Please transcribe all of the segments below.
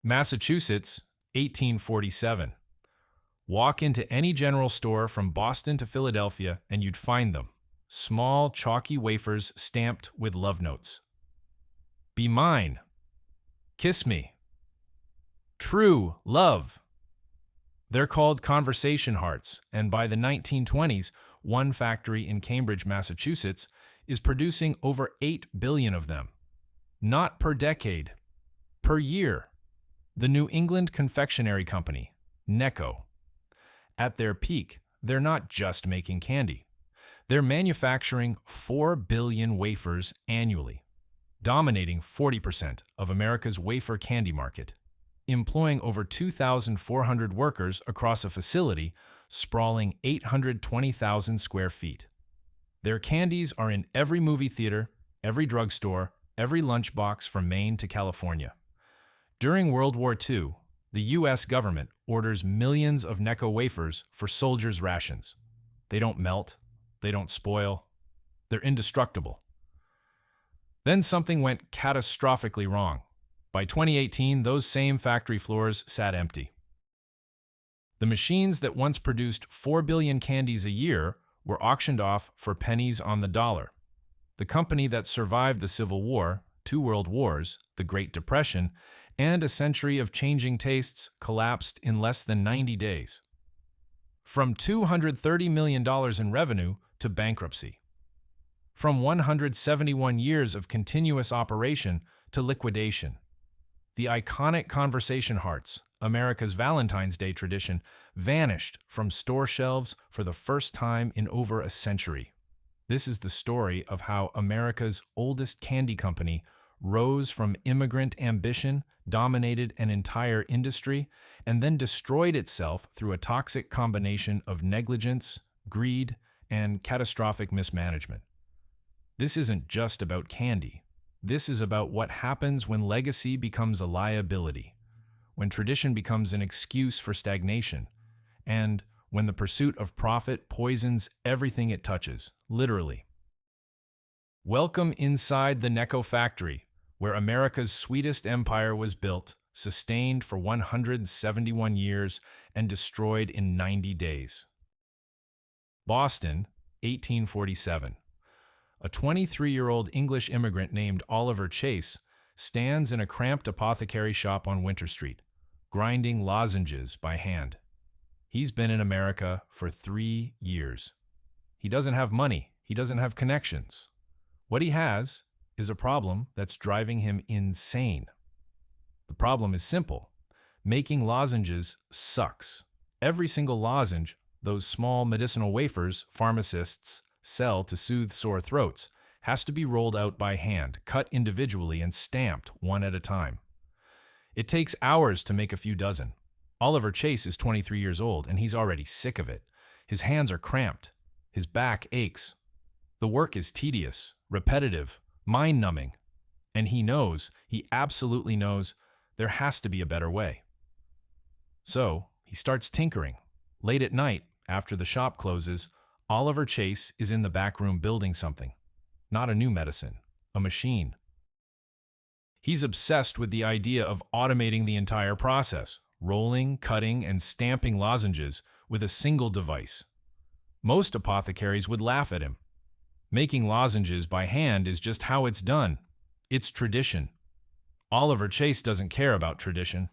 Massachusetts, 1847. Walk into any general store from Boston to Philadelphia and you'd find them. Small, chalky wafers stamped with love notes. Be mine. Kiss me. True love. They're called conversation hearts, and by the 1920s, one factory in Cambridge, Massachusetts, is producing over 8 billion of them. Not per decade, per year. The New England Confectionery Company, NECCO. At their peak, they're not just making candy. They're manufacturing 4 billion wafers annually, dominating 40% of America's wafer candy market, employing over 2,400 workers across a facility sprawling 820,000 square feet. Their candies are in every movie theater, every drugstore, every lunchbox from Maine to California. During World War II, the U.S. government orders millions of NECCO wafers for soldiers' rations. They don't melt, they don't spoil, they're indestructible. Then something went catastrophically wrong. By 2018, those same factory floors sat empty. The machines that once produced 4 billion candies a year were auctioned off for pennies on the dollar. The company that survived the Civil War, 2 world wars, the Great Depression, and a century of changing tastes collapsed in less than 90 days. From $230 million in revenue to bankruptcy. From 171 years of continuous operation to liquidation. The iconic conversation hearts, America's Valentine's Day tradition, vanished from store shelves for the first time in over a century. This is the story of how America's oldest candy company rose from immigrant ambition, dominated an entire industry, and then destroyed itself through a toxic combination of negligence, greed, and catastrophic mismanagement. This isn't just about candy. This is about what happens when legacy becomes a liability, when tradition becomes an excuse for stagnation, and when the pursuit of profit poisons everything it touches, literally. Welcome inside the NECCO Factory, where America's sweetest empire was built, sustained for 171 years, and destroyed in 90 days. Boston, 1847. A 23-year-old English immigrant named Oliver Chase stands in a cramped apothecary shop on Winter Street, grinding lozenges by hand. He's been in America for 3 years. He doesn't have money. He doesn't have connections. What he has is a problem that's driving him insane. The problem is simple. Making lozenges sucks. Every single lozenge, those small medicinal wafers pharmacists sell to soothe sore throats, has to be rolled out by hand, cut individually, and stamped one at a time. It takes hours to make a few dozen. Oliver Chase is 23 years old, and he's already sick of it. His hands are cramped. His back aches. The work is tedious, repetitive, mind-numbing. And he absolutely knows, there has to be a better way. So, he starts tinkering. Late at night, after the shop closes, Oliver Chase is in the back room building something. Not a new medicine, a machine. He's obsessed with the idea of automating the entire process, rolling, cutting, and stamping lozenges with a single device. Most apothecaries would laugh at him. Making lozenges by hand is just how it's done. It's tradition. Oliver Chase doesn't care about tradition.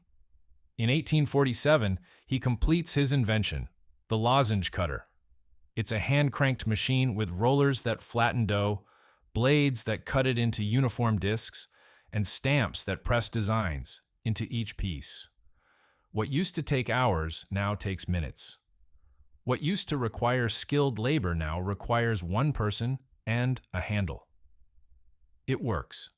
In 1847, he completes his invention, the lozenge cutter. It's a hand-cranked machine with rollers that flatten dough, blades that cut it into uniform discs, and stamps that press designs into each piece. What used to take hours now takes minutes. What used to require skilled labor now requires one person and a handle. It works.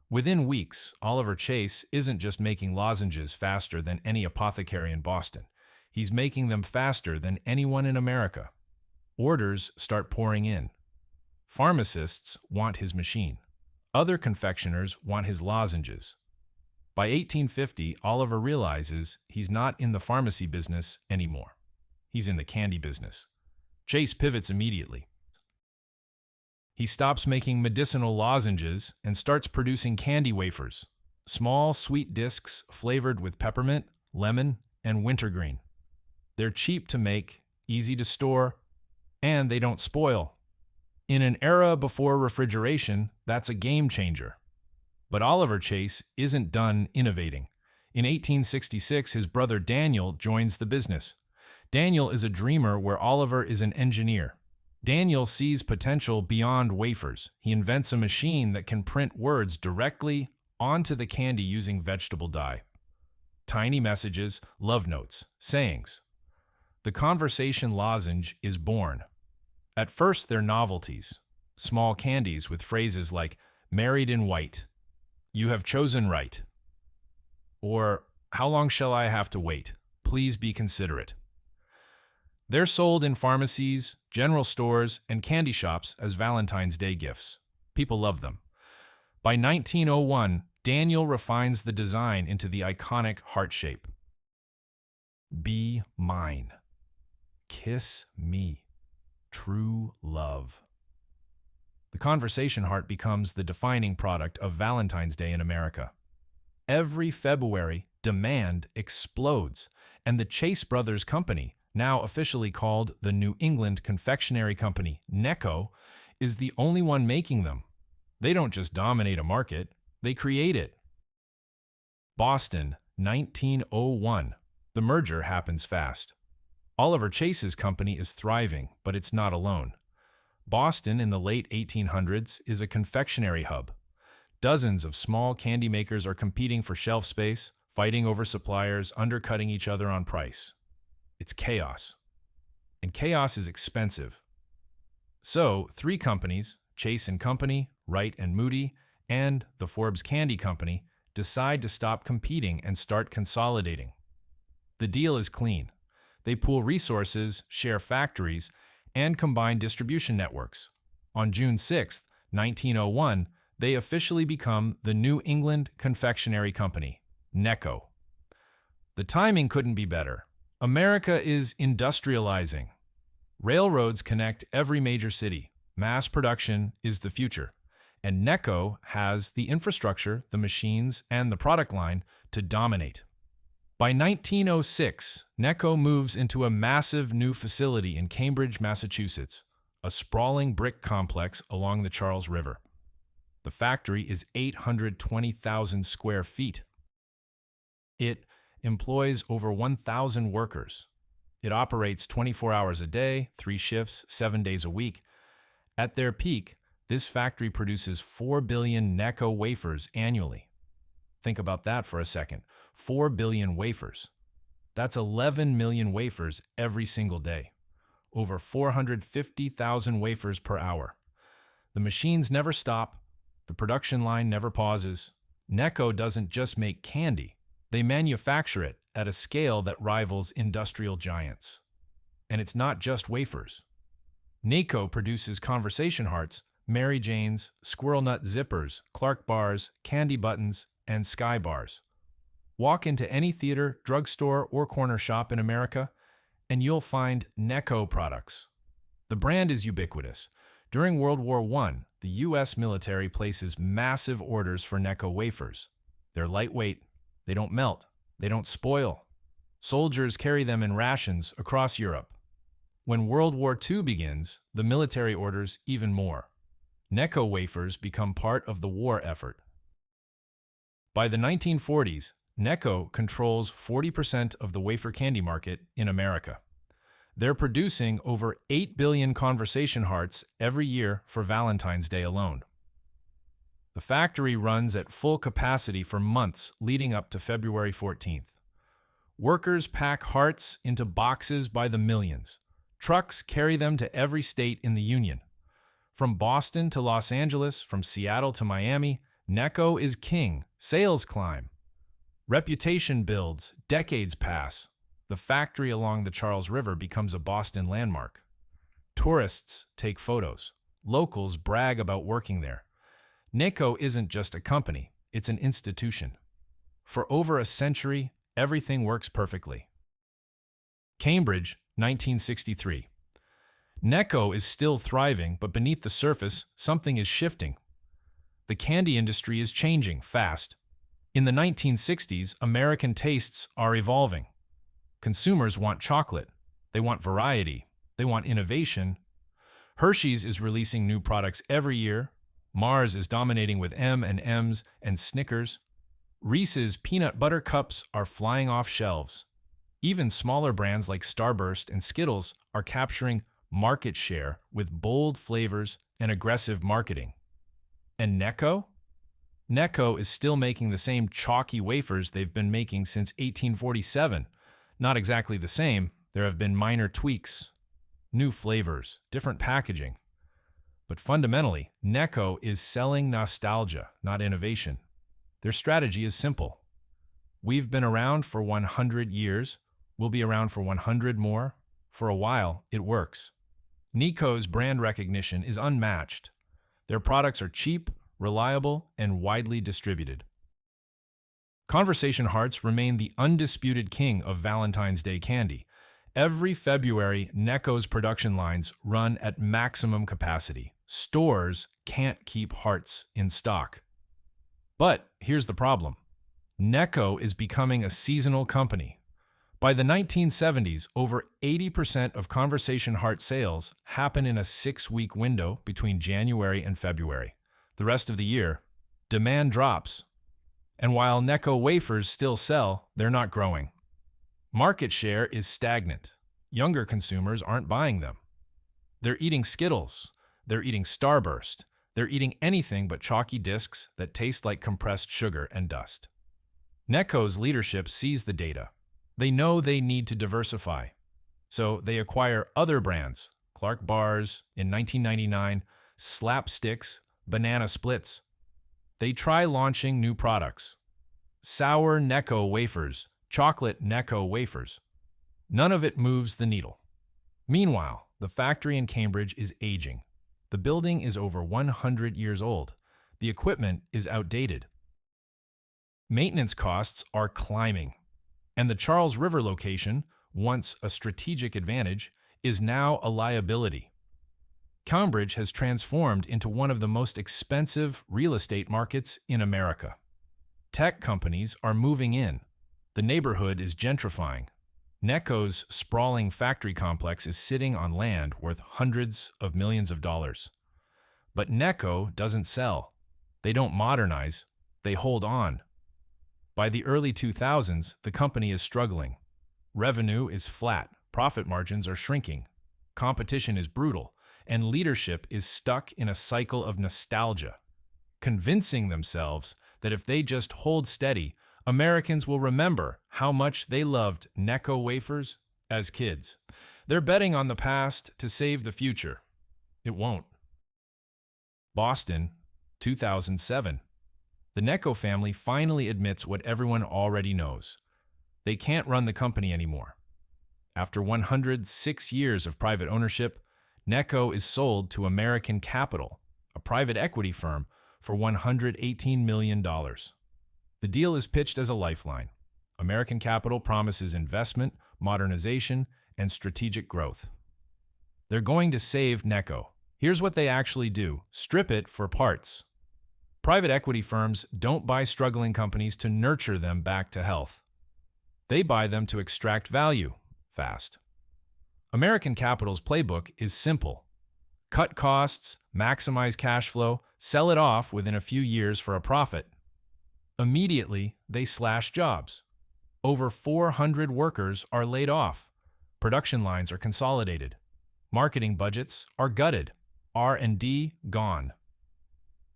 Within weeks, Oliver Chase isn't just making lozenges faster than any apothecary in Boston. He's making them faster than anyone in America. Orders start pouring in. Pharmacists want his machine. Other confectioners want his lozenges. By 1850, Oliver realizes he's not in the pharmacy business anymore. He's in the candy business. Chase pivots immediately. He stops making medicinal lozenges and starts producing candy wafers, Small, sweet discs flavored with peppermint, lemon, and wintergreen. They're cheap to make, easy to store, and they don't spoil. In an era before refrigeration, that's a game changer. But Oliver Chase isn't done innovating. In 1866, his brother Daniel joins the business. Daniel is a dreamer where Oliver is an engineer. Daniel sees potential beyond wafers. He invents a machine that can print words directly onto the candy using vegetable dye. Tiny messages, love notes, sayings. The conversation lozenge is born. At first, they're novelties, small candies with phrases like, "Married in white," "You have chosen right," or "How long shall I have to wait? Please be considerate." They're sold in pharmacies, general stores, and candy shops as Valentine's Day gifts. People love them. By 1901, Daniel refines the design into the iconic heart shape. Be mine. Kiss me. True love. The conversation heart becomes the defining product of Valentine's Day in America. Every February, demand explodes, and the Chase Brothers Company, now officially called the New England Confectionery Company, NECCO, is the only one making them. They don't just dominate a market, they create it. Boston, 1901. The merger happens fast. Oliver Chase's company is thriving, but it's not alone. Boston in the late 1800s is a confectionery hub. Dozens of small candy makers are competing for shelf space, fighting over suppliers, undercutting each other on price. It's chaos. And chaos is expensive. So, three companies, Chase and Company, Wright and Moody, and the Forbes Candy Company, decide to stop competing and start consolidating. The deal is clean. They pool resources, share factories, and combine distribution networks. On June 6, 1901, they officially become the New England Confectionery Company, NECCO. The timing couldn't be better. America is industrializing. Railroads connect every major city. Mass production is the future. And NECCO has the infrastructure, the machines, and the product line to dominate. By 1906, NECCO moves into a massive new facility in Cambridge, Massachusetts, a sprawling brick complex along the Charles River. The factory is 820,000 square feet. It employs over 1,000 workers. It operates 24 hours a day, 3 shifts, 7 days a week. At their peak, this factory produces 4 billion NECCO wafers annually. Think about that for a second. 4 billion wafers. That's 11 million wafers every single day. Over 450,000 wafers per hour. The machines never stop. The production line never pauses. NECCO doesn't just make candy. They manufacture it at a scale that rivals industrial giants. And it's not just wafers. NECCO produces conversation hearts, Mary Janes, squirrel nut zippers, Clark bars, candy buttons, and Sky bars. Walk into any theater, drugstore, or corner shop in America, and you'll find NECCO products. The brand is ubiquitous. During World War I, the U.S. military places massive orders for NECCO wafers. They're lightweight, they don't melt, they don't spoil. Soldiers carry them in rations across Europe. When World War II begins, the military orders even more. NECCO wafers become part of the war effort. By the 1940s, NECCO controls 40% of the wafer candy market in America. They're producing over 8 billion conversation hearts every year for Valentine's Day alone. The factory runs at full capacity for months leading up to February 14th. Workers pack hearts into boxes by the millions. Trucks carry them to every state in the Union. From Boston to Los Angeles, from Seattle to Miami, NECCO is king. Sales climb. Reputation builds. Decades pass. The factory along the Charles River becomes a Boston landmark. Tourists take photos. Locals brag about working there. NECCO isn't just a company, it's an institution. For over a century, everything works perfectly. Cambridge, 1963. NECCO is still thriving, but beneath the surface, something is shifting. The candy industry is changing fast. In the 1960s, American tastes are evolving. Consumers want chocolate. They want variety. They want innovation. Hershey's is releasing new products every year. Mars is dominating with M&Ms and Snickers. Reese's peanut butter cups are flying off shelves. Even smaller brands like Starburst and Skittles are capturing market share with bold flavors and aggressive marketing. And NECCO? NECCO is still making the same chalky wafers they've been making since 1847. Not exactly the same, there have been minor tweaks, new flavors, different packaging. But fundamentally, NECCO is selling nostalgia, not innovation. Their strategy is simple. We've been around for 100 years, we'll be around for 100 more. For a while, it works. NECCO's brand recognition is unmatched. Their products are cheap, reliable, and widely distributed. Conversation Hearts remain the undisputed king of Valentine's Day candy. Every February, NECCO's production lines run at maximum capacity. Stores can't keep hearts in stock. But here's the problem. NECCO is becoming a seasonal company. By the 1970s, over 80% of Conversation Heart sales happen in a 6-week window between January and February. The rest of the year, demand drops. And while NECCO wafers still sell, they're not growing. Market share is stagnant. Younger consumers aren't buying them. They're eating Skittles. They're eating Starburst. They're eating anything but chalky discs that taste like compressed sugar and dust. NECCO's leadership sees the data. They know they need to diversify. So they acquire other brands, Clark Bars in 1999, Slapsticks, Banana Splits. They try launching new products. Sour NECCO wafers, chocolate NECCO wafers. None of it moves the needle. Meanwhile, the factory in Cambridge is aging. The building is over 100 years old. The equipment is outdated. Maintenance costs are climbing. And the Charles River location, once a strategic advantage, is now a liability. Cambridge has transformed into one of the most expensive real estate markets in America. Tech companies are moving in. The neighborhood is gentrifying. NECCO's sprawling factory complex is sitting on land worth hundreds of millions of dollars. But NECCO doesn't sell. They don't modernize. They hold on. By the early 2000s, the company is struggling. Revenue is flat, profit margins are shrinking, competition is brutal, and leadership is stuck in a cycle of nostalgia, convincing themselves that if they just hold steady, Americans will remember how much they loved NECCO wafers as kids. They're betting on the past to save the future. It won't. Boston, 2007. The NECCO family finally admits what everyone already knows. They can't run the company anymore. After 106 years of private ownership, NECCO is sold to American Capital, a private equity firm, for $118 million. The deal is pitched as a lifeline. American Capital promises investment, modernization, and strategic growth. They're going to save NECCO. Here's what they actually do: strip it for parts. Private equity firms don't buy struggling companies to nurture them back to health. They buy them to extract value fast. American Capital's playbook is simple. Cut costs, maximize cash flow, sell it off within a few years for a profit. Immediately, they slash jobs. Over 400 workers are laid off. Production lines are consolidated. Marketing budgets are gutted. R&D gone.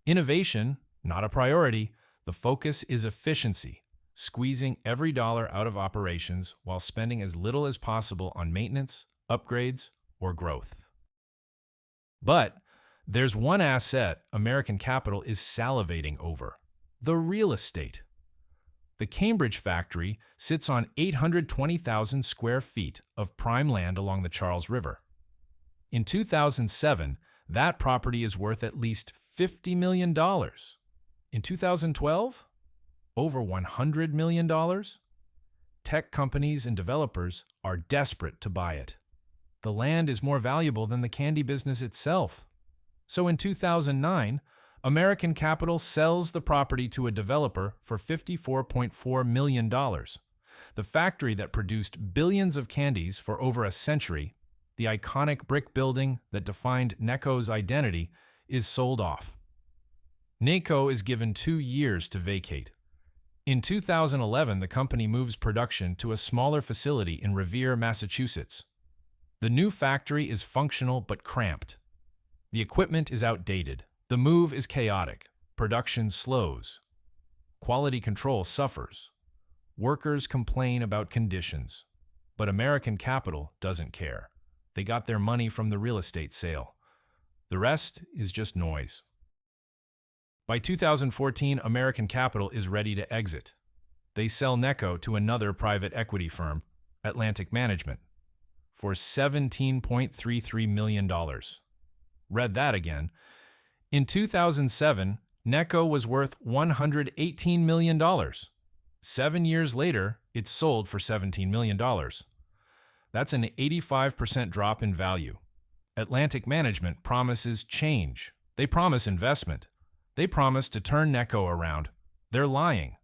Innovation, not a priority. The focus is efficiency, squeezing every dollar out of operations while spending as little as possible on maintenance, upgrades, or growth. But there's one asset American Capital is salivating over: the real estate. The Cambridge factory sits on 820,000 square feet of prime land along the Charles River. In 2007, that property is worth at least $50 million. In 2012, over $100 million. Tech companies and developers are desperate to buy it. The land is more valuable than the candy business itself. So in 2009, American Capital sells the property to a developer for $54.4 million. The factory that produced billions of candies for over a century, the iconic brick building that defined NECCO's identity, is sold off. NECCO is given 2 years to vacate. In 2011, the company moves production to a smaller facility in Revere, Massachusetts. The new factory is functional but cramped. The equipment is outdated. The move is chaotic. Production slows. Quality control suffers. Workers complain about conditions. But American Capital doesn't care. They got their money from the real estate sale. The rest is just noise. By 2014, American Capital is ready to exit. They sell NECCO to another private equity firm, Atlantic Management, for $17.33 million. Read that again. In 2007, NECCO was worth $118 million. 7 years later, it sold for $17 million. That's an 85% drop in value. Atlantic Management promises change. They promise investment. They promise to turn NECCO around. They're lying.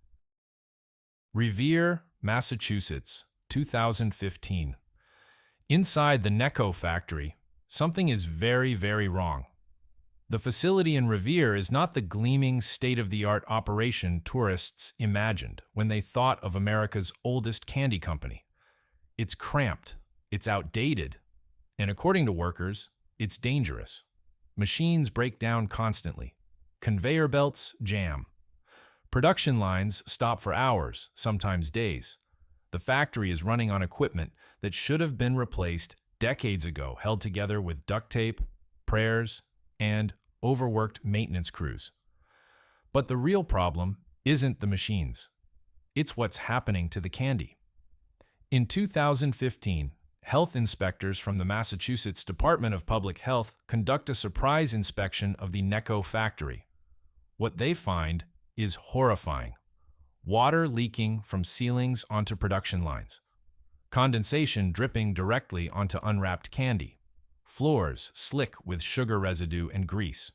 Revere, Massachusetts, 2015. Inside the NECCO factory, something is very, very wrong. The facility in Revere is not the gleaming, state-of-the-art operation tourists imagined when they thought of America's oldest candy company. It's cramped, it's outdated, and according to workers, it's dangerous. Machines break down constantly. Conveyor belts jam. Production lines stop for hours, sometimes days. The factory is running on equipment that should have been replaced decades ago, held together with duct tape, prayers, and overworked maintenance crews. But the real problem isn't the machines. It's what's happening to the candy. In 2015, health inspectors from the Massachusetts Department of Public Health conduct a surprise inspection of the NECCO factory. What they find is horrifying. Water leaking from ceilings onto production lines. Condensation dripping directly onto unwrapped candy. Floors slick with sugar residue and grease.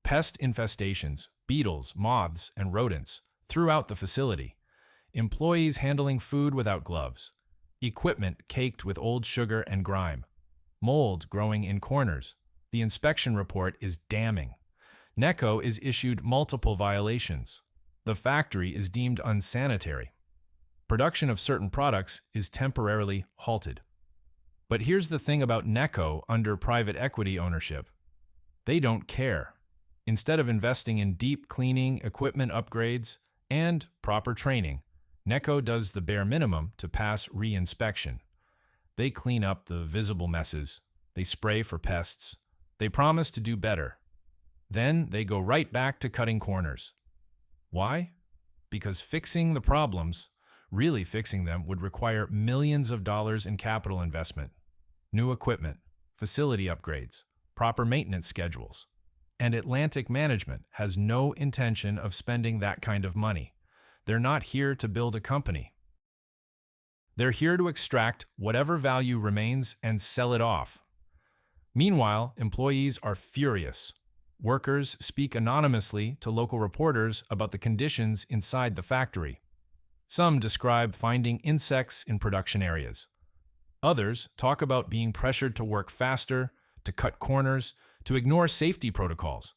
Pest infestations, beetles, moths, and rodents throughout the facility. Employees handling food without gloves. Equipment caked with old sugar and grime. Mold growing in corners. The inspection report is damning. NECCO is issued multiple violations. The factory is deemed unsanitary. Production of certain products is temporarily halted. But here's the thing about NECCO under private equity ownership. They don't care. Instead of investing in deep cleaning, equipment upgrades, and proper training, NECCO does the bare minimum to pass re-inspection. They clean up the visible messes. They spray for pests. They promise to do better. Then they go right back to cutting corners. Why? Because fixing the problems, really fixing them, would require millions of dollars in capital investment, new equipment, facility upgrades, proper maintenance schedules. And Atlantic Management has no intention of spending that kind of money. They're not here to build a company. They're here to extract whatever value remains and sell it off. Meanwhile, employees are furious. Workers speak anonymously to local reporters about the conditions inside the factory. Some describe finding insects in production areas. Others talk about being pressured to work faster, to cut corners, to ignore safety protocols.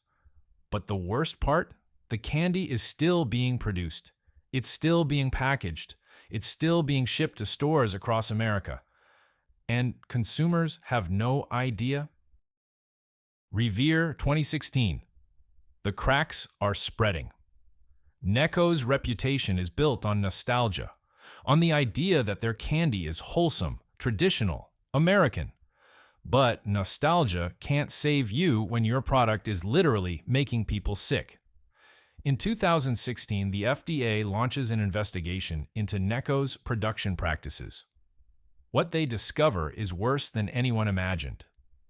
But the worst part? The candy is still being produced. It's still being packaged. It's still being shipped to stores across America. And consumers have no idea. Revere 2016. The cracks are spreading. NECCO's reputation is built on nostalgia, on the idea that their candy is wholesome, traditional, American. But nostalgia can't save you when your product is literally making people sick. In 2016, the FDA launches an investigation into NECCO's production practices. What they discover is worse than anyone imagined.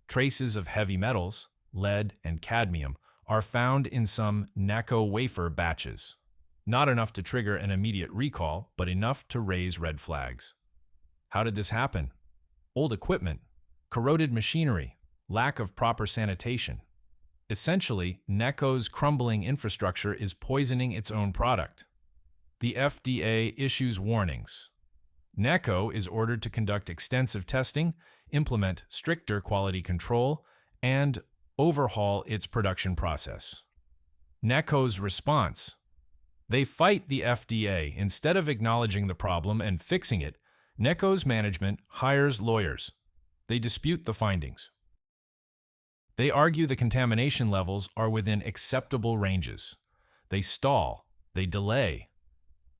Traces of heavy metals, lead and cadmium, are found in some NECCO wafer batches. Not enough to trigger an immediate recall, but enough to raise red flags. How did this happen? Old equipment, corroded machinery, lack of proper sanitation. Essentially, NECCO's crumbling infrastructure is poisoning its own product. The FDA issues warnings. NECCO is ordered to conduct extensive testing, implement stricter quality control, and overhaul its production process. NECCO's response: they fight the FDA. Instead of acknowledging the problem and fixing it, NECCO's management hires lawyers. They dispute the findings. They argue the contamination levels are within acceptable ranges. They stall. They delay.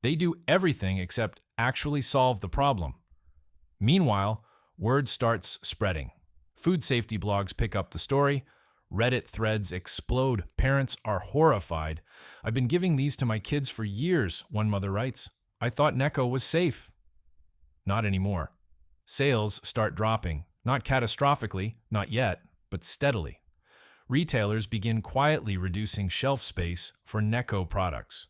They do everything except actually solve the problem. Meanwhile, word starts spreading. Food safety blogs pick up the story. Reddit threads explode. Parents are horrified. "I've been giving these to my kids for years," one mother writes. "I thought NECCO was safe." Not anymore. Sales start dropping, not catastrophically, not yet, but steadily. Retailers begin quietly reducing shelf space for NECCO products.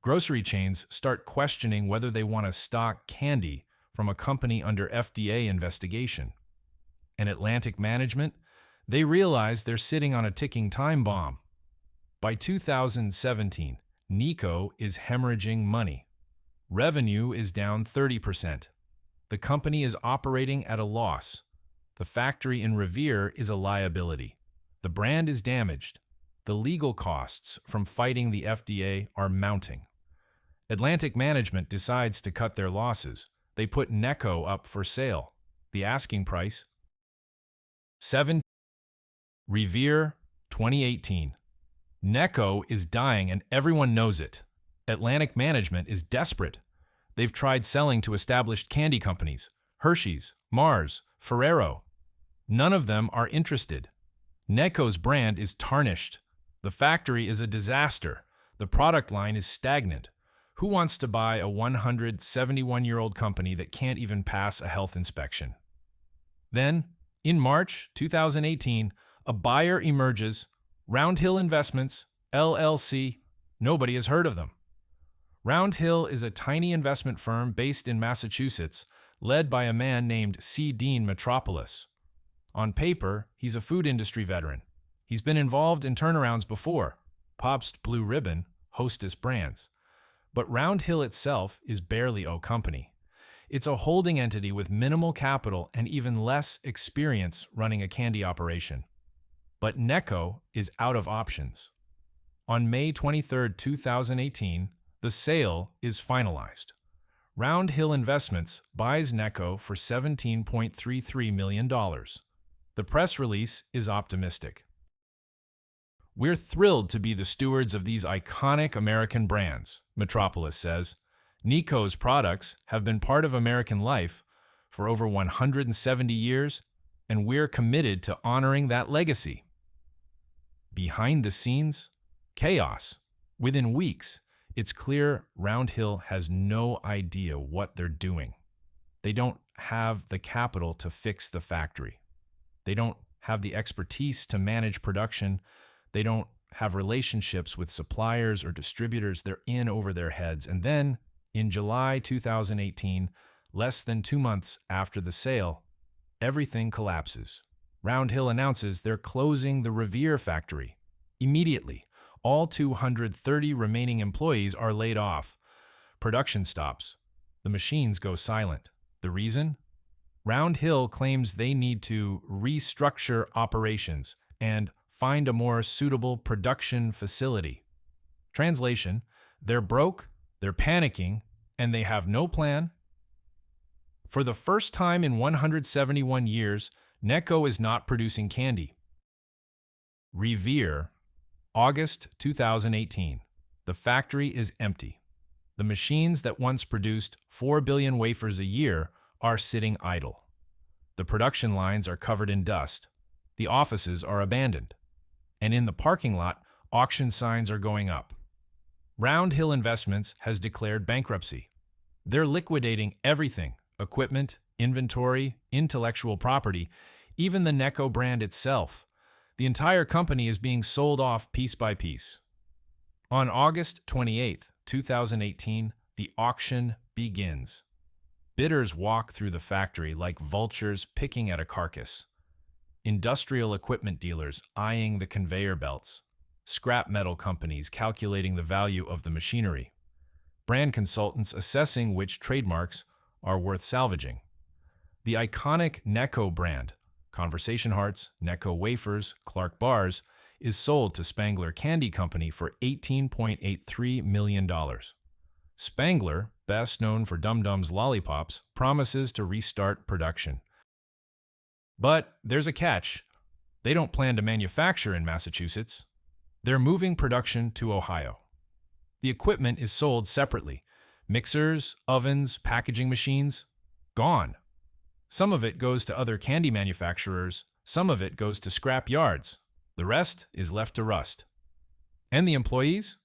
Grocery chains start questioning whether they want to stock candy from a company under FDA investigation. And Atlantic management, they realize they're sitting on a ticking time bomb. By 2017, NECCO is hemorrhaging money. Revenue is down 30%. The company is operating at a loss. The factory in Revere is a liability. The brand is damaged. The legal costs from fighting the FDA are mounting. Atlantic management decides to cut their losses. They put NECCO up for sale. The asking price: $7. Revere, 2018. NECCO is dying and everyone knows it. Atlantic management is desperate. They've tried selling to established candy companies: Hershey's, Mars, Ferrero. None of them are interested. NECCO's brand is tarnished. The factory is a disaster. The product line is stagnant. Who wants to buy a 171-year-old company that can't even pass a health inspection? Then, in March 2018, a buyer emerges: Round Hill Investments, LLC. Nobody has heard of them. Round Hill is a tiny investment firm based in Massachusetts, led by a man named C. Dean Metropolis. On paper, he's a food industry veteran. He's been involved in turnarounds before: Pabst Blue Ribbon, Hostess brands. But Round Hill itself is barely a company. It's a holding entity with minimal capital and even less experience running a candy operation. But NECCO is out of options. On May 23, 2018, the sale is finalized. Round Hill Investments buys NECCO for $17.33 million. The press release is optimistic. "We're thrilled to be the stewards of these iconic American brands," Metropolis says. "NECCO's products have been part of American life for over 170 years, and we're committed to honoring that legacy." Behind the scenes, chaos. Within weeks, it's clear Round Hill has no idea what they're doing. They don't have the capital to fix the factory. They don't have the expertise to manage production. They don't have relationships with suppliers or distributors. They're in over their heads. And then, in July 2018, less than 2 months after the sale, everything collapses. Round Hill announces they're closing the Revere factory. Immediately, all 230 remaining employees are laid off. Production stops. The machines go silent. The reason? Round Hill claims they need to restructure operations and find a more suitable production facility. Translation: they're broke, they're panicking, and they have no plan. For the first time in 171 years, NECCO is not producing candy. Revere, August 2018. The factory is empty. The machines that once produced 4 billion wafers a year are sitting idle. The production lines are covered in dust. The offices are abandoned. And in the parking lot, auction signs are going up. Round Hill Investments has declared bankruptcy. They're liquidating everything: equipment, inventory, intellectual property, even the NECCO brand itself. The entire company is being sold off piece by piece. On August 28, 2018, the auction begins. Bidders walk through the factory like vultures picking at a carcass. industrial equipment dealers eyeing the conveyor belts, scrap metal companies calculating the value of the machinery, brand consultants assessing which trademarks are worth salvaging. The iconic NECCO brand, Conversation Hearts, NECCO wafers, Clark bars, is sold to Spangler Candy Company for $18.83 million. Spangler, best known for Dum Dum's lollipops, promises to restart production. But there's a catch. They don't plan to manufacture in Massachusetts. They're moving production to Ohio. The equipment is sold separately. Mixers, ovens, packaging machines, gone. Some of it goes to other candy manufacturers, some of it goes to scrap yards. The rest is left to rust. And the employees?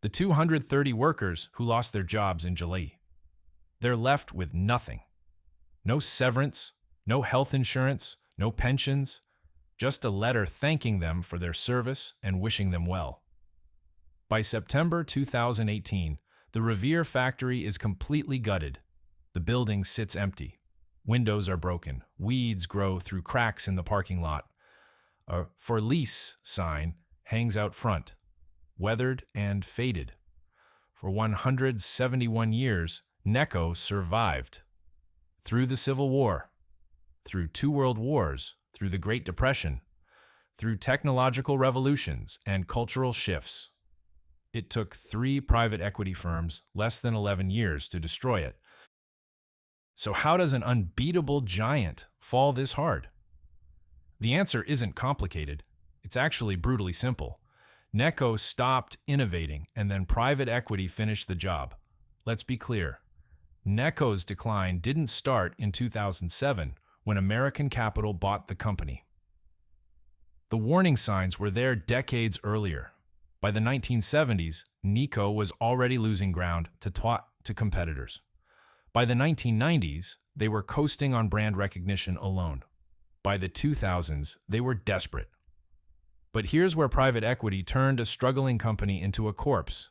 The 230 workers who lost their jobs in July. They're left with nothing. No severance, no health insurance, no pensions, just a letter thanking them for their service and wishing them well. By September 2018, the Revere factory is completely gutted. The building sits empty. Windows are broken. Weeds grow through cracks in the parking lot. A "For Lease" sign hangs out front, weathered and faded. For 171 years, NECCO survived. Through the Civil War, through 2 world wars, through the Great Depression, through technological revolutions and cultural shifts. It took 3 private equity firms less than 11 years to destroy it. So how does an unbeatable giant fall this hard? The answer isn't complicated. It's actually brutally simple. NECCO stopped innovating, and then private equity finished the job. Let's be clear. NECCO's decline didn't start in 2007 when American Capital bought the company. The warning signs were there decades earlier. By the 1970s, NECCO was already losing ground to competitors. By the 1990s, they were coasting on brand recognition alone. By the 2000s, they were desperate. But here's where private equity turned a struggling company into a corpse.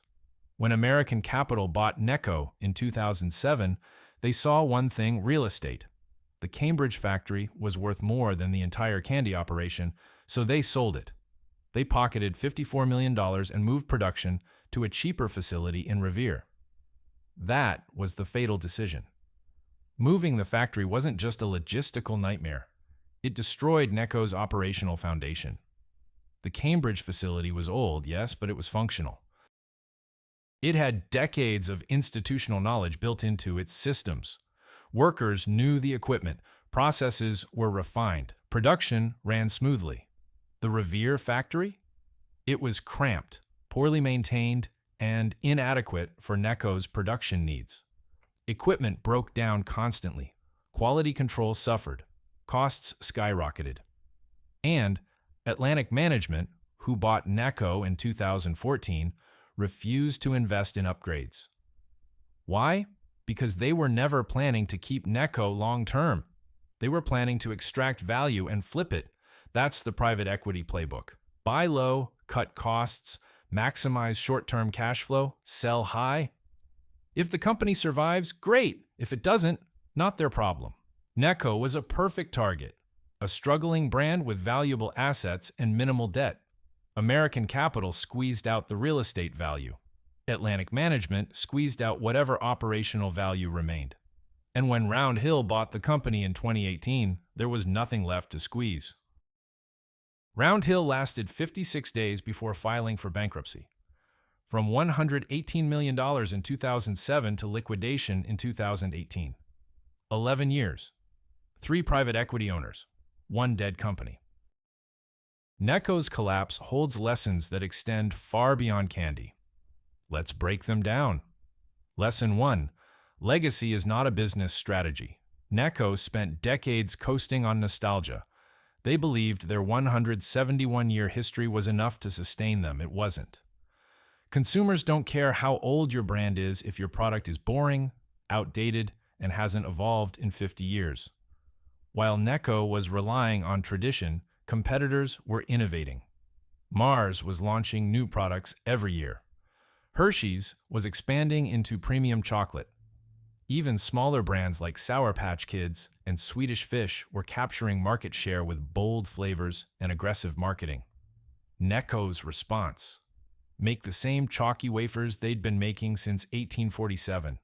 When American Capital bought NECCO in 2007, they saw one thing: real estate. The Cambridge factory was worth more than the entire candy operation, so they sold it. They pocketed $54 million and moved production to a cheaper facility in Revere. That was the fatal decision. Moving the factory wasn't just a logistical nightmare. It destroyed NECCO's operational foundation. The Cambridge facility was old, yes, but it was functional. It had decades of institutional knowledge built into its systems. Workers knew the equipment, processes were refined, production ran smoothly. The Revere factory? It was cramped, poorly maintained, and inadequate for NECCO's production needs. Equipment broke down constantly. Quality control suffered. Costs skyrocketed. And Atlantic Management, who bought NECCO in 2014, refused to invest in upgrades. Why? Because they were never planning to keep NECCO long-term. They were planning to extract value and flip it. That's the private equity playbook. Buy low, cut costs, maximize short-term cash flow, sell high. If the company survives, great. If it doesn't, not their problem. NECCO was a perfect target, a struggling brand with valuable assets and minimal debt. American Capital squeezed out the real estate value. Atlantic Management squeezed out whatever operational value remained. And when Round Hill bought the company in 2018, there was nothing left to squeeze. Round Hill lasted 56 days before filing for bankruptcy. From $118 million in 2007 to liquidation in 2018. 11 years. 3 private equity owners. 1 dead company. NECCO's collapse holds lessons that extend far beyond candy. Let's break them down. Lesson 1. Legacy is not a business strategy. NECCO spent decades coasting on nostalgia. They believed their 171-year history was enough to sustain them. It wasn't. Consumers don't care how old your brand is if your product is boring, outdated, and hasn't evolved in 50 years. While NECCO was relying on tradition, competitors were innovating. Mars was launching new products every year. Hershey's was expanding into premium chocolate. Even smaller brands like Sour Patch Kids and Swedish Fish were capturing market share with bold flavors and aggressive marketing. NECCO's response: make the same chalky wafers they'd been making since 1847.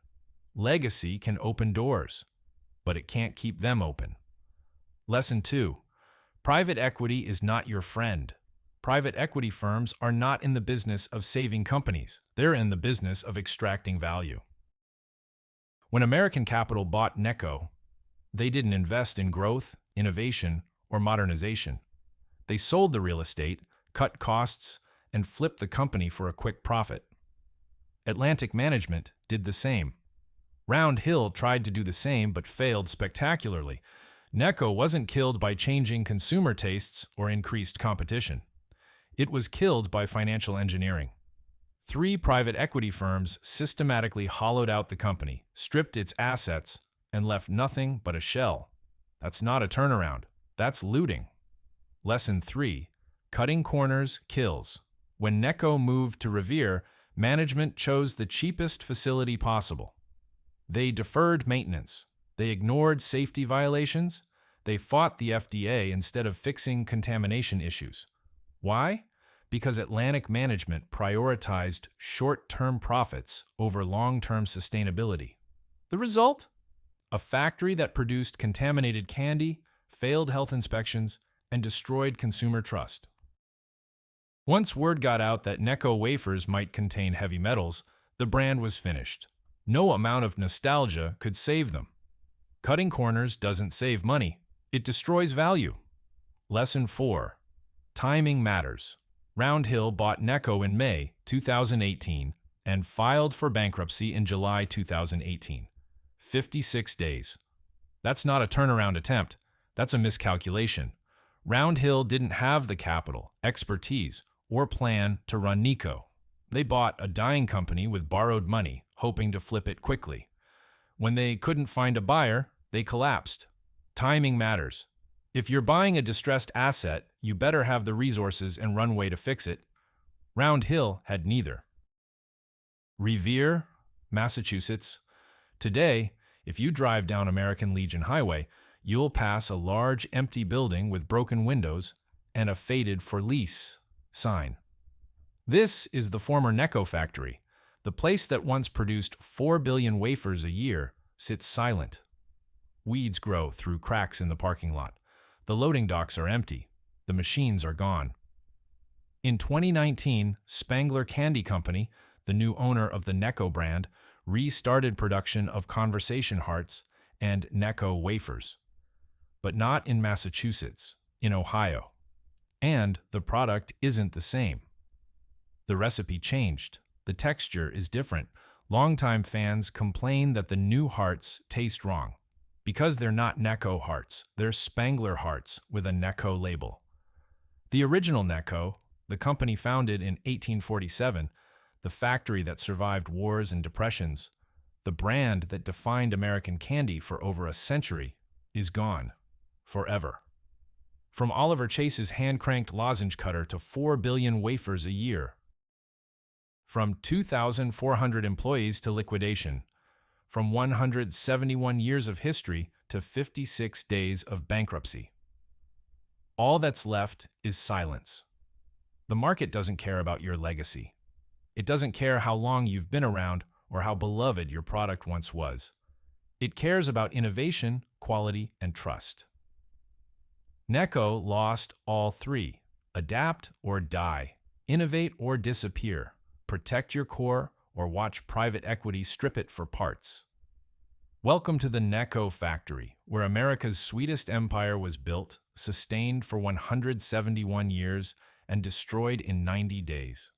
Legacy can open doors, but it can't keep them open. Lesson 2. Private equity is not your friend. Private equity firms are not in the business of saving companies. They're in the business of extracting value. When American capital bought NECCO, they didn't invest in growth, innovation, or modernization. They sold the real estate, cut costs, and flipped the company for a quick profit. Atlantic Management did the same. Round Hill tried to do the same but failed spectacularly. NECCO wasn't killed by changing consumer tastes or increased competition. It was killed by financial engineering. 3 private equity firms systematically hollowed out the company, stripped its assets, and left nothing but a shell. That's not a turnaround. That's looting. Lesson 3. Cutting corners kills. When NECCO moved to Revere, management chose the cheapest facility possible. They deferred maintenance. They ignored safety violations. They fought the FDA instead of fixing contamination issues. Why? Because Atlantic Management prioritized short-term profits over long-term sustainability. The result? A factory that produced contaminated candy, failed health inspections, and destroyed consumer trust. Once word got out that NECCO wafers might contain heavy metals, the brand was finished. No amount of nostalgia could save them. Cutting corners doesn't save money. It destroys value. Lesson 4. Timing matters. Round Hill bought NECCO in May 2018 and filed for bankruptcy in July 2018. 56 days. That's not a turnaround attempt. That's a miscalculation. Round Hill didn't have the capital, expertise, or plan to run NECCO. They bought a dying company with borrowed money, hoping to flip it quickly. When they couldn't find a buyer, they collapsed. Timing matters. If you're buying a distressed asset, you better have the resources and runway to fix it. Round Hill had neither. Revere, Massachusetts. Today, if you drive down American Legion Highway, you'll pass a large empty building with broken windows and a faded "For Lease" sign. This is the former NECCO Factory. The place that once produced 4 billion wafers a year sits silent. Weeds grow through cracks in the parking lot. The loading docks are empty. The machines are gone. In 2019, Spangler Candy Company, the new owner of the NECCO brand, restarted production of Conversation Hearts and NECCO wafers. But not in Massachusetts, in Ohio. And the product isn't the same. The recipe changed. The texture is different. Longtime fans complain that the new hearts taste wrong. Because they're not NECCO hearts, they're Spangler hearts with a NECCO label. The original NECCO, the company founded in 1847, the factory that survived wars and depressions, the brand that defined American candy for over a century, is gone. Forever. From Oliver Chase's hand-cranked lozenge cutter to 4 billion wafers a year. From 2,400 employees to liquidation. From 171 years of history to 56 days of bankruptcy. All that's left is silence. The market doesn't care about your legacy. It doesn't care how long you've been around or how beloved your product once was. It cares about innovation, quality, and trust. NECCO lost all 3. Adapt or die. Innovate or disappear. Protect your core or watch private equity strip it for parts. Welcome to the NECCO Factory, where America's sweetest empire was built, sustained for 171 years, and destroyed in 90 days.